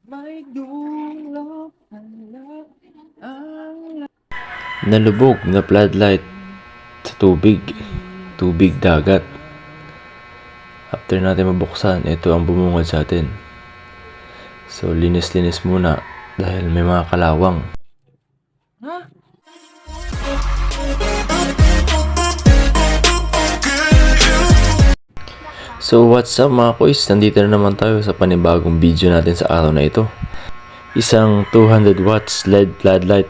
May dulot ang Nalubog na floodlight sa tubig dagat. After natin mabuksan, ito ang bumungad sa atin. So linis-linis muna dahil may mga kalawang. ha? So what's up mga kuys, nandito na naman tayo sa panibagong video natin sa araw na ito. Isang 200 watts LED floodlight.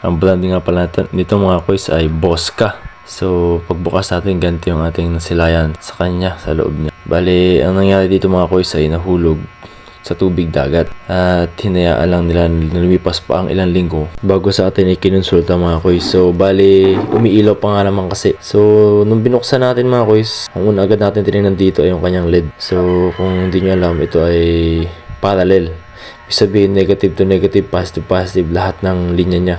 Ang branding nga pala nito mga kuys ay Bosca. So pagbukas natin, ganito yung ating nasilayan sa kanya, sa loob niya. Bali, ang nangyari dito mga kuys ay nahulog sa tubig dagat at hinayaan lang nila na lumipas pa ang ilang linggo bago sa atin ikinonsulta mga kuys. So bali, umiilaw pa nga naman kasi. So nung binuksan natin mga kuys, ang una agad natin tinignan dito ay yung kanyang LED. So kung hindi nyo alam, ito ay parallel. Ibig sabihin negative to negative, positive positive, lahat ng linya niya.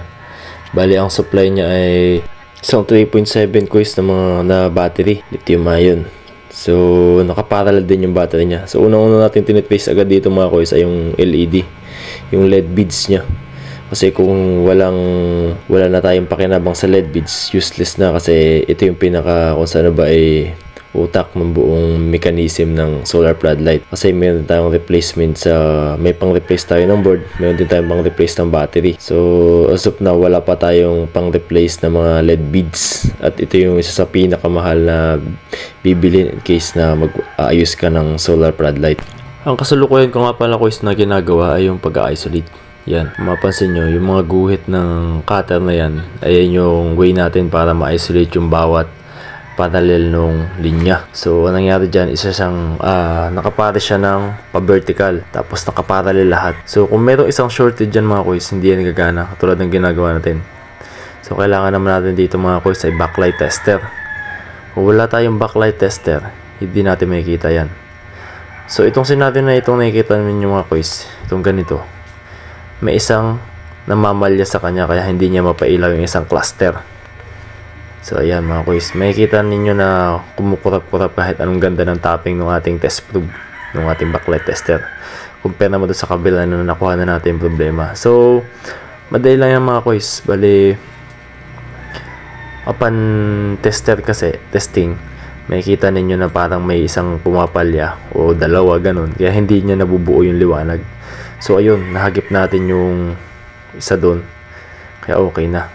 Bali ang supply niya ay isang 3.7 kuys na battery, lithium ion. So, nakaparallel din yung battery niya. So, unang-una natin tinitwaste agad dito mga kuys ay yung LED, yung LED beads niya. Kasi kung wala na tayong pakinabang sa LED beads, useless na kasi ito yung pinaka kung saan ba ay utak ng buong mechanism ng solar floodlight. Kasi meron tayong replacement may pang-replace tayo ng board, meron din tayong pang-replace ng battery. So, as of now, wala pa tayong pang-replace ng mga LED beads. At ito yung isa sa pinakamahal na bibili in case na mag-aayos ka ng solar floodlight. Ang kasalukuyan ko nga pala kuys na ginagawa ay yung pag-isolate. Yan, mapansin nyo, yung mga guhit ng cutter na yan, ayan yung way natin para ma-isolate yung bawat parallel nung linya. So, anong nangyari dyan, isa siyang, nakapare siya ng pa-vertical, tapos nakaparallel lahat. So, kung merong isang shorted dyan mga kuys, hindi yan gagana, katulad ng ginagawa natin. So, kailangan naman natin dito mga kuys ay backlight tester. Kung wala tayong backlight tester, hindi natin makikita yan. So, itong sinabi na itong nakikita ninyo mga kuys, itong ganito, may isang namamalya sa kanya kaya hindi niya mapailaw yung isang cluster. So ayan mga kuys, makikita ninyo na kumukurap-kurap kahit anong ganda ng topping ng ating test probe, ng ating backlight tester. Compare naman doon sa kabila na nakuha na natin yung problema. So, madali lang yan mga kuys. Bali, upon testing, makikita ninyo na parang may isang pumapalya o dalawa ganun. Kaya hindi niya nabubuo yung liwanag. So ayun, nahagip natin yung isa doon. Kaya okay na.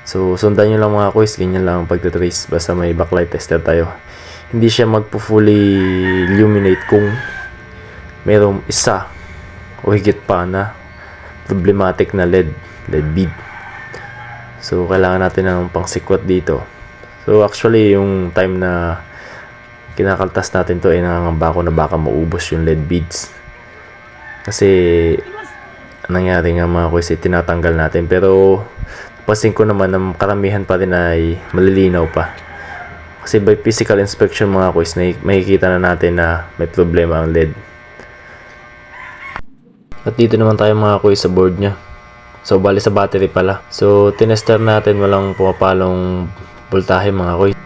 So, sundan nyo lang mga kuys, ganyan lang ang pagtatrace basta may backlight tester tayo. Hindi siya magpo-fully illuminate kung mayroong isa o higit pa na problematic na LED bead. So, kailangan natin ng pangsikwat dito. So, actually, yung time na kinakaltas natin to ay nangangamba ko na baka maubos yung LED beads. Kasi, nangyari nga mga kuys, tinatanggal natin. Pero, pansin ko naman na karamihan pa rin ay malilinaw pa. Kasi by physical inspection mga kuys, makikita na natin na may problema ang LED. At dito naman tayo mga kuys sa board nya. So bali sa battery pala. So tinester natin, walang pumapalong voltahe mga kuys.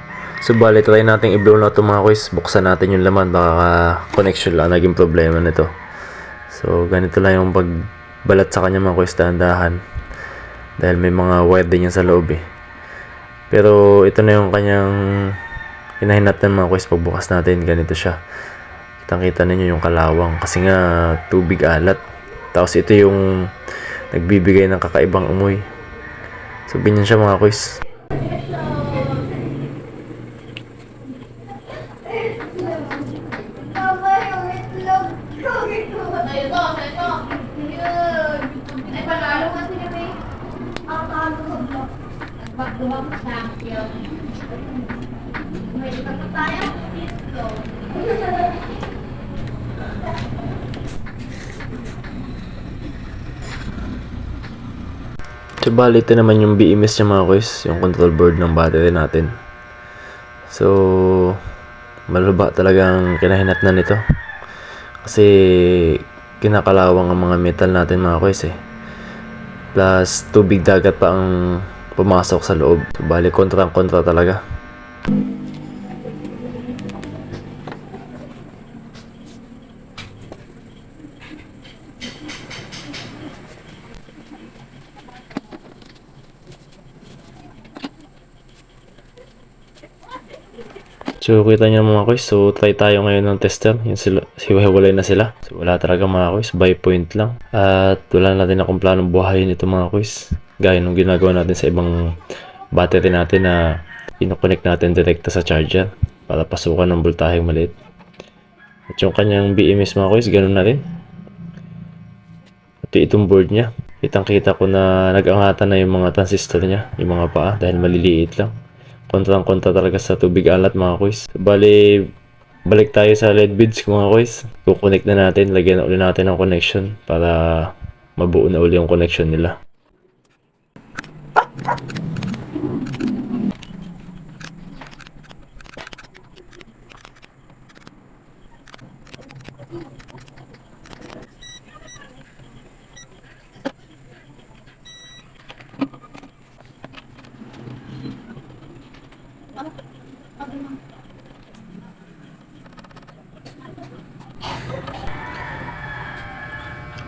So bali try natin i-blow na ito mga kuys. Buksan natin yung laman, baka connection lang naging problema nito. So ganito lang yung pagbalat sa kanya mga kuys, dahan-dahan. Dahil may mga wire din yan sa loob eh. Pero ito na yung kanyang hinahinatan mga kuys. Pagbukas natin, ganito siya. Kitang-kita ninyo yung kalawang. Kasi nga tubig alat. Tapos ito yung nagbibigay ng kakaibang amoy. So ganyan siya mga kuys. So bali ito naman yung BMS niya mga kuys, yung control board ng battery natin. So malaba talagang kinahinatnan nito. Kasi kinakalawang ang mga metal natin mga kuys eh. Plus tubig dagat pa ang pumasok sa loob. So bali kontra talaga. So kita niyo mga kois, so try tayo ngayon ng tester. Yung sila, hiwa-hiwalay na sila. So wala talaga mga kois, by point lang. At wala natin akong planong buhayin ito mga kois. Gaya nung ginagawa natin sa ibang battery natin na ino-connect natin direkta sa charger para pasukan ng voltaheng maliit. At yung kanyang BMS mga kois, ganun na rin. At itong board niya, kitang-kita ko na nag-angatan na yung mga transistor niya, yung mga paa dahil maliliit lang. Kontrang-kontra talaga sa tubig alat mga kois. So, bali, balik tayo sa LED beads mga kois. Kukonect na natin, lagyan na ulit natin ng connection para mabuo na ulit yung connection nila.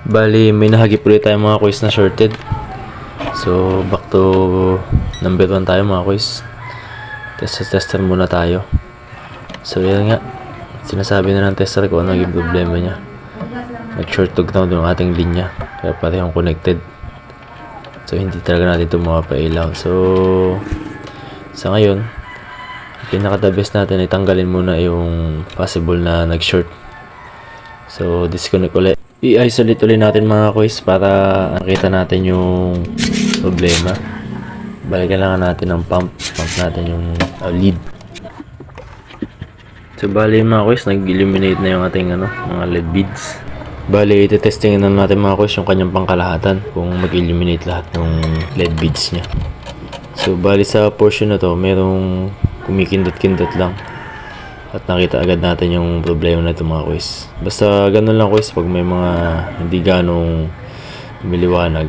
Bali, may nahagip ulit tayo mga kois na shorted. So, back to number 1 tayo mga kois. Tester muna tayo. So, yan nga. Sinasabi na ng tester ko ano yung problema niya. Nag-short lockdown yung ating linya. Kaya parehong connected. So, hindi talaga natin ito mapapailaw. So, sa ngayon, pinaka-the best natin ay tanggalin muna yung possible na nag-short. So, disconnect ulit. I-isolate ulit natin mga kois para nakita natin yung problema. Balikan lang natin ng pump natin yung lead. So bali mga kois, nag-illuminate na yung ating mga LED beads. Bali, iti-testing na natin mga kois yung kanyang pangkalahatan kung mag-illuminate lahat ng LED beads niya. So bali sa portion na to, merong kumikindot-kindot lang. At nakita agad natin yung problema na ito mga kois. Basta ganun lang kois pag may mga hindi ganong lumiliwanag.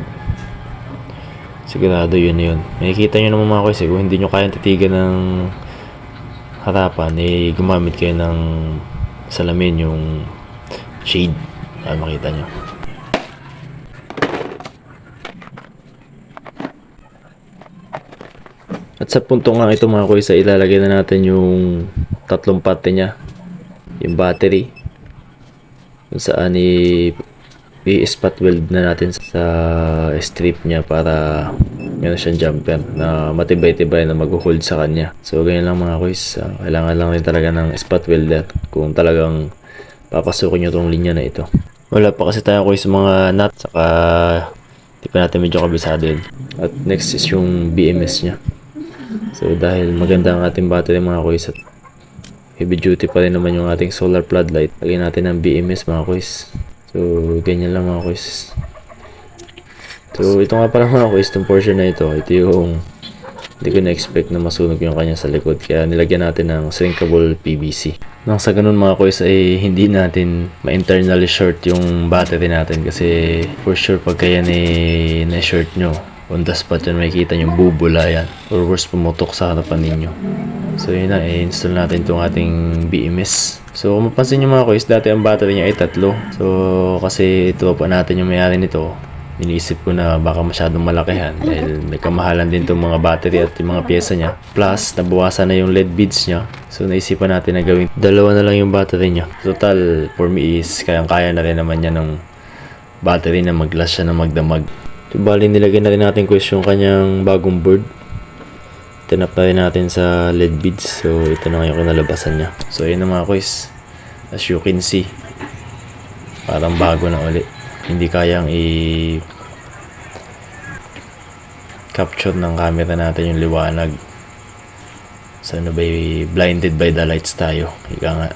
Sigurado yun na yun. Makikita nyo naman mga kois kung hindi nyo kayang titigan ng harapan gumamit kayo ng salamin yung shade para makita nyo. At sa punto nga ito mga kois ilalagay na natin yung tatlong parte niya, yung battery kung saan i-spot weld na natin sa strip niya para meron siyang jumper na matibay-tibay na mag-hold sa kanya. So ganyan lang mga kois, kailangan lang rin talaga ng spot welder kung talagang papasukin nyo itong linya na ito. Wala pa kasi tayo kois mga nut, saka di pa natin medyo kabisado yun. At next is yung BMS niya. So dahil maganda ang ating battery mga kois at heavy duty pa rin naman yung ating solar floodlight, lagyan natin ng BMS mga kois. So ganyan lang mga kois. So ito nga pala mga kois, itong portion na ito yung hindi ko na-expect na masunog yung kanya sa likod, kaya nilagyan natin ng shrinkable PVC. Nang sa ganun mga kois ay hindi natin ma-internally short yung battery natin, kasi for sure pag kaya na-short nyo on the spot yan, makikita nyo bubula yan or worse pumutok sa harapan ninyo. So yun na, i-install natin itong ating BMS. So kung mapansin nyo mga kois, dati ang battery niya ay 3. So kasi ito pa natin yung may-ari nito, iniisip ko na baka masyadong malakihan dahil may kamahalan din itong mga battery at yung mga pyesa niya. Plus nabawasan na yung LED beads niya. So naisipan natin na gawin 2 na lang yung battery niya. Total for me is kayang-kaya na rin naman niya ng battery na mag-last siya na magdamag. So bali nilagay na rin natin kois yung kanyang bagong board. Tinap na rin natin sa LED beads. So ito na ngayon kinalabasan niya. So ayun na mga kois, as you can see, parang bago na ulit. Hindi kayang i-capture ng camera natin yung liwanag. Sana ba blinded by the lights tayo? Ika nga.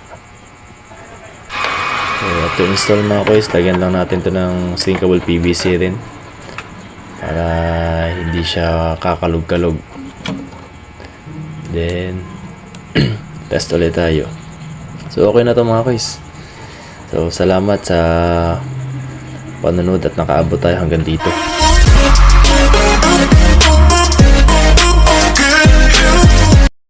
So to install mga kois, lagyan lang natin to ng shrinkable PVC rin para hindi siya kakalog-kalog. Then test ulit tayo. So okay na to mga kois. So salamat sa panonood at nakaabot tayo hanggang dito.